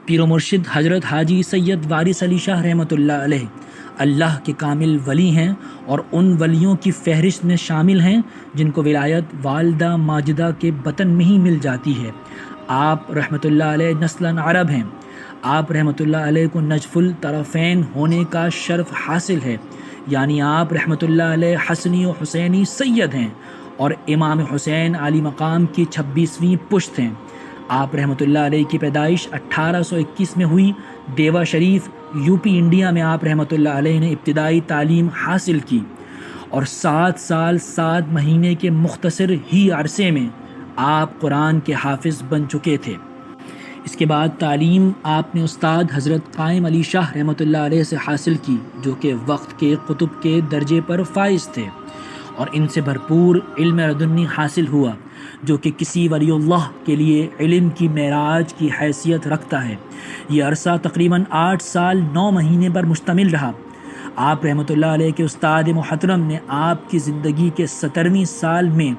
پیر و مرشد حضرت حاجی سید وارث علی شاہ رحمۃ اللہ علیہ اللہ کے کامل ولی ہیں اور ان ولیوں کی فہرست میں شامل ہیں جن کو ولایت والدہ ماجدہ کے بطن میں ہی مل جاتی ہے۔ آپ رحمۃ اللہ علیہ نسلاً عرب ہیں۔ آپ رحمۃ اللہ علیہ کو نجف الطرفین ہونے کا شرف حاصل ہے، یعنی آپ رحمۃ اللہ علیہ حسنی و حسینی سید ہیں اور امام حسین علی مقام کی 26ویں پشت ہیں۔ آپ رحمۃ اللہ علیہ کی پیدائش 1821 میں ہوئی۔ دیوا شریف یوپی انڈیا میں آپ رحمۃ اللہ علیہ نے ابتدائی تعلیم حاصل کی اور 7 سال 7 مہینے کے مختصر ہی عرصے میں آپ قرآن کے حافظ بن چکے تھے۔ اس کے بعد تعلیم آپ نے استاد حضرت قائم علی شاہ رحمۃ اللہ علیہ سے حاصل کی، جو کہ وقت کے قطب کے درجے پر فائز تھے، اور ان سے بھرپور علم لدنی حاصل ہوا جو کہ کسی ولی اللہ کے لیے علم کی معراج کی حیثیت رکھتا ہے۔ یہ عرصہ تقریباً 8 سال 9 مہینے پر مشتمل رہا۔ آپ رحمۃ اللہ علیہ کے استاد محترم نے آپ کی زندگی کے 17ویں سال میں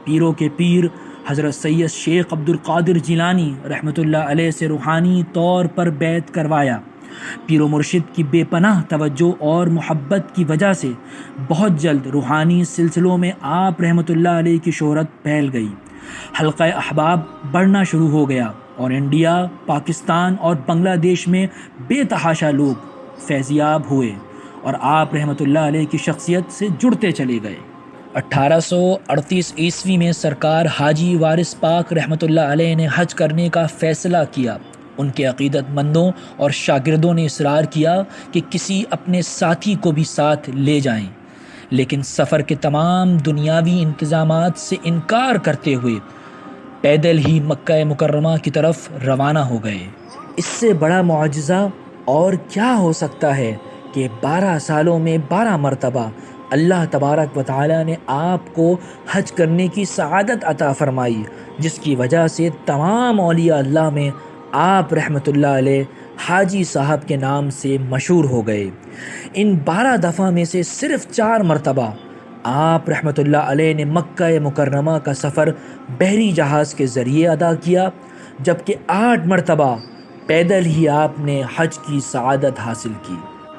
پیروں کے پیر حضرت سید شیخ عبد القادر جیلانی رحمۃ اللہ علیہ سے روحانی طور پر بیعت کروایا۔ پیر و مرشد کی بے پناہ توجہ اور محبت کی وجہ سے بہت جلد روحانی سلسلوں میں آپ رحمۃ اللہ علیہ کی شہرت پھیل گئی۔ حلقہ احباب بڑھنا شروع ہو گیا اور انڈیا، پاکستان اور بنگلہ دیش میں بے تحاشا لوگ فیضیاب ہوئے اور آپ رحمۃ اللہ علیہ کی شخصیت سے جڑتے چلے گئے۔ 1838 عیسوی میں سرکار حاجی وارث پاک رحمۃ اللہ علیہ نے حج کرنے کا فیصلہ کیا۔ ان کے عقیدت مندوں اور شاگردوں نے اصرار کیا کہ کسی اپنے ساتھی کو بھی ساتھ لے جائیں، لیکن سفر کے تمام دنیاوی انتظامات سے انکار کرتے ہوئے پیدل ہی مکہ مکرمہ کی طرف روانہ ہو گئے۔ اس سے بڑا معجزہ اور کیا ہو سکتا ہے کہ 12 سالوں میں 12 مرتبہ اللہ تبارک و تعالی نے آپ کو حج کرنے کی سعادت عطا فرمائی، جس کی وجہ سے تمام اولیاء اللہ میں آپ رحمۃ اللہ علیہ حاجی صاحب کے نام سے مشہور ہو گئے۔ ان 12 دفعہ میں سے صرف 4 مرتبہ آپ رحمۃ اللہ علیہ نے مکہ مکرمہ کا سفر بحری جہاز کے ذریعے ادا کیا، جبکہ 8 مرتبہ پیدل ہی آپ نے حج کی سعادت حاصل کی۔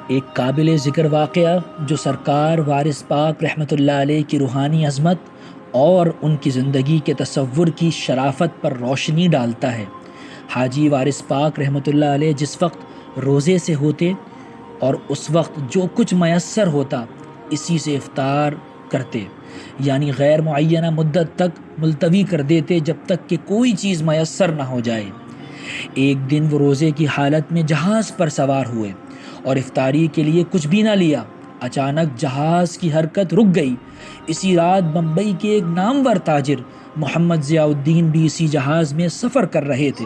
ایک قابل ذکر واقعہ جو سرکار وارث پاک رحمۃ اللہ علیہ کی روحانی عظمت اور ان کی زندگی کے تصور کی شرافت پر روشنی ڈالتا ہے۔ حاجی وارث پاک رحمۃ اللہ علیہ جس وقت روزے سے ہوتے اور اس وقت جو کچھ میسر ہوتا اسی سے افطار کرتے، یعنی غیر معینہ مدت تک ملتوی کر دیتے جب تک کہ کوئی چیز میسر نہ ہو جائے۔ ایک دن وہ روزے کی حالت میں جہاز پر سوار ہوئے اور افطاری کے لیے کچھ بھی نہ لیا۔ اچانک جہاز کی حرکت رک گئی۔ اسی رات بمبئی کے ایک نامور تاجر محمد ضیاء الدین بھی اسی جہاز میں سفر کر رہے تھے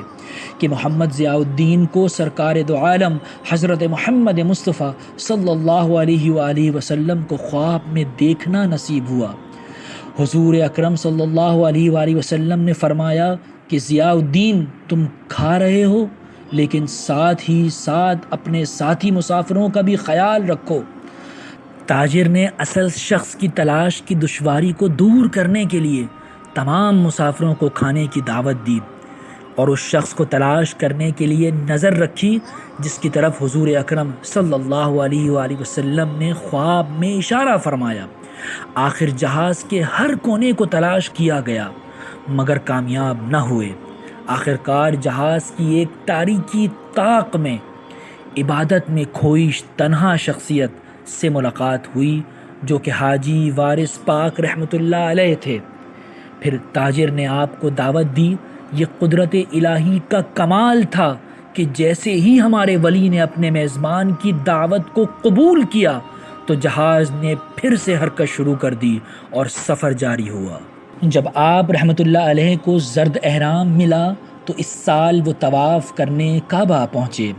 کہ محمد ضیاء الدین کو سرکار دو عالم حضرت محمد مصطفیٰ صلی اللہ علیہ وآلہ وسلم کو خواب میں دیکھنا نصیب ہوا۔ حضور اکرم صلی اللہ علیہ وآلہ وسلم نے فرمایا کہ ضیاء الدین تم کھا رہے ہو، لیکن ساتھ ہی ساتھ اپنے ساتھی مسافروں کا بھی خیال رکھو۔ تاجر نے اصل شخص کی تلاش کی دشواری کو دور کرنے کے لیے تمام مسافروں کو کھانے کی دعوت دی اور اس شخص کو تلاش کرنے کے لیے نظر رکھی جس کی طرف حضور اکرم صلی اللہ علیہ وآلہ وسلم نے خواب میں اشارہ فرمایا۔ آخر جہاز کے ہر کونے کو تلاش کیا گیا مگر کامیاب نہ ہوئے۔ آخرکار جہاز کی ایک تاریکی طاق میں عبادت میں کھوئی تنہا شخصیت سے ملاقات ہوئی جو کہ حاجی وارث پاک رحمۃ اللہ علیہ تھے۔ پھر تاجر نے آپ کو دعوت دی۔ یہ قدرت الہی کا کمال تھا کہ جیسے ہی ہمارے ولی نے اپنے میزبان کی دعوت کو قبول کیا تو جہاز نے پھر سے حرکت شروع کر دی اور سفر جاری ہوا۔ جب آپ رحمۃ اللہ علیہ کو زرد احرام ملا تو اس سال وہ طواف کرنے کعبہ پہنچے۔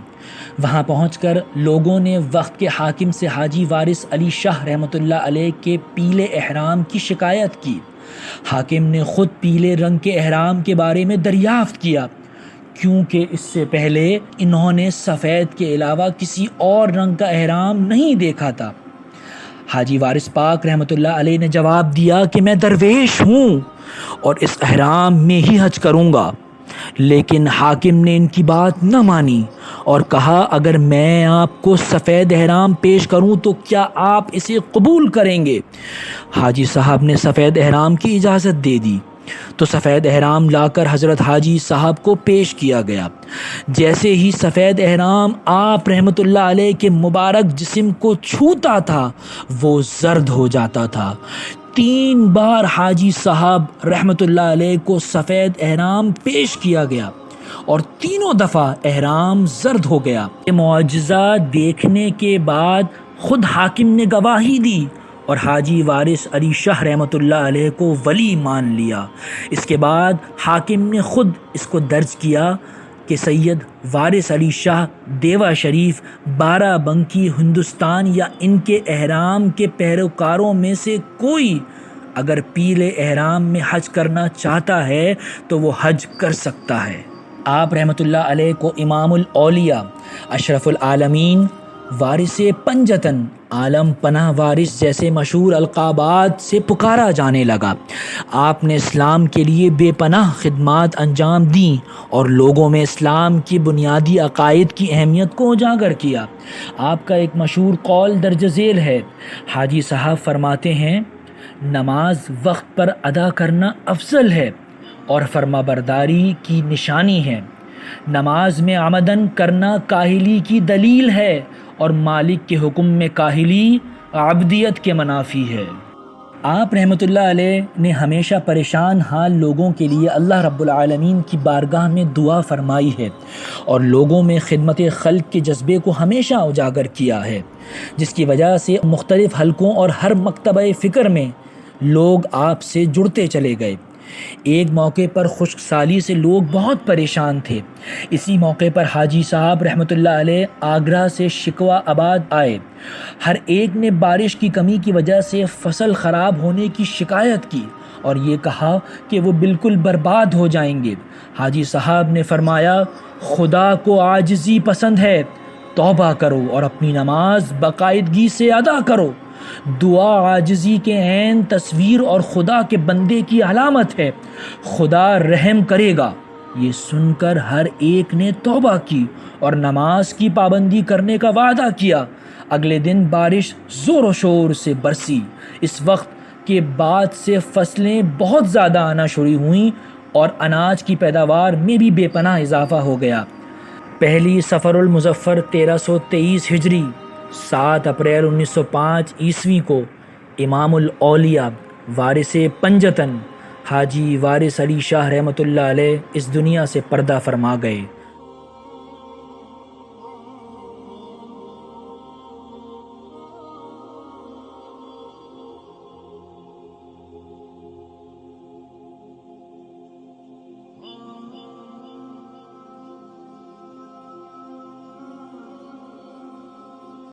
وہاں پہنچ کر لوگوں نے وقت کے حاکم سے حاجی وارث علی شاہ رحمۃ اللہ علیہ کے پیلے احرام کی شکایت کی۔ حاکم نے خود پیلے رنگ کے احرام کے بارے میں دریافت کیا، کیونکہ اس سے پہلے انہوں نے سفید کے علاوہ کسی اور رنگ کا احرام نہیں دیکھا تھا۔ حاجی وارث پاک رحمۃ اللہ علیہ نے جواب دیا کہ میں درویش ہوں اور اس احرام میں ہی حج کروں گا۔ لیکن حاکم نے ان کی بات نہ مانی اور کہا اگر میں آپ کو سفید احرام پیش کروں تو کیا آپ اسے قبول کریں گے؟ حاجی صاحب نے سفید احرام کی اجازت دے دی تو سفید احرام لا کر حضرت حاجی صاحب کو پیش کیا گیا۔ جیسے ہی سفید احرام آپ رحمۃ اللہ علیہ کے مبارک جسم کو چھوتا تھا وہ زرد ہو جاتا تھا۔ 3 بار حاجی صاحب رحمۃ اللہ علیہ کو سفید احرام پیش کیا گیا اور تینوں دفعہ احرام زرد ہو گیا۔ یہ معجزہ دیکھنے کے بعد خود حاکم نے گواہی دی اور حاجی وارث علی شاہ رحمۃ اللہ علیہ کو ولی مان لیا۔ اس کے بعد حاکم نے خود اس کو درج کیا کہ سید وارث علی شاہ دیوا شریف 12 بنکی ہندوستان یا ان کے احرام کے پیروکاروں میں سے کوئی اگر پیلے احرام میں حج کرنا چاہتا ہے تو وہ حج کر سکتا ہے۔ آپ رحمۃ اللہ علیہ کو امام الاولیاء، اشرف العالمین، وارث پنجتن، عالم پناہ وارث جیسے مشہور القابات سے پکارا جانے لگا۔ آپ نے اسلام کے لیے بے پناہ خدمات انجام دیں اور لوگوں میں اسلام کی بنیادی عقائد کی اہمیت کو اجاگر کیا۔ آپ کا ایک مشہور قول درج ذیل ہے۔ حاجی صاحب فرماتے ہیں نماز وقت پر ادا کرنا افضل ہے اور فرما برداری کی نشانی ہے۔ نماز میں عمدن کرنا کاہلی کی دلیل ہے اور مالک کے حکم میں کاہلی عبدیت کے منافی ہے۔ آپ رحمۃ اللہ علیہ نے ہمیشہ پریشان حال لوگوں کے لیے اللہ رب العالمین کی بارگاہ میں دعا فرمائی ہے اور لوگوں میں خدمت خلق کے جذبے کو ہمیشہ اجاگر کیا ہے، جس کی وجہ سے مختلف حلقوں اور ہر مکتبہ فکر میں لوگ آپ سے جڑتے چلے گئے۔ ایک موقع پر خشک سالی سے لوگ بہت پریشان تھے۔ اسی موقع پر حاجی صاحب رحمۃ اللہ علیہ آگرہ سے شکوہ آباد آئے۔ ہر ایک نے بارش کی کمی کی وجہ سے فصل خراب ہونے کی شکایت کی اور یہ کہا کہ وہ بالکل برباد ہو جائیں گے۔ حاجی صاحب نے فرمایا خدا کو عاجزی پسند ہے، توبہ کرو اور اپنی نماز باقاعدگی سے ادا کرو۔ دعا عاجزی کے عین تصویر اور خدا کے بندے کی علامت ہے، خدا رحم کرے گا۔ یہ سن کر ہر ایک نے توبہ کی اور نماز کی پابندی کرنے کا وعدہ کیا۔ اگلے دن بارش زور و شور سے برسی۔ اس وقت کے بعد سے فصلیں بہت زیادہ آنا شروع ہوئیں اور اناج کی پیداوار میں بھی بے پناہ اضافہ ہو گیا۔ پہلی صفر المظفر 1323 ہجری 7 اپریل 1905 عیسوی کو امام الاولیاء وارث پنجتن حاجی وارث علی شاہ رحمۃ اللہ علیہ اس دنیا سے پردہ فرما گئے۔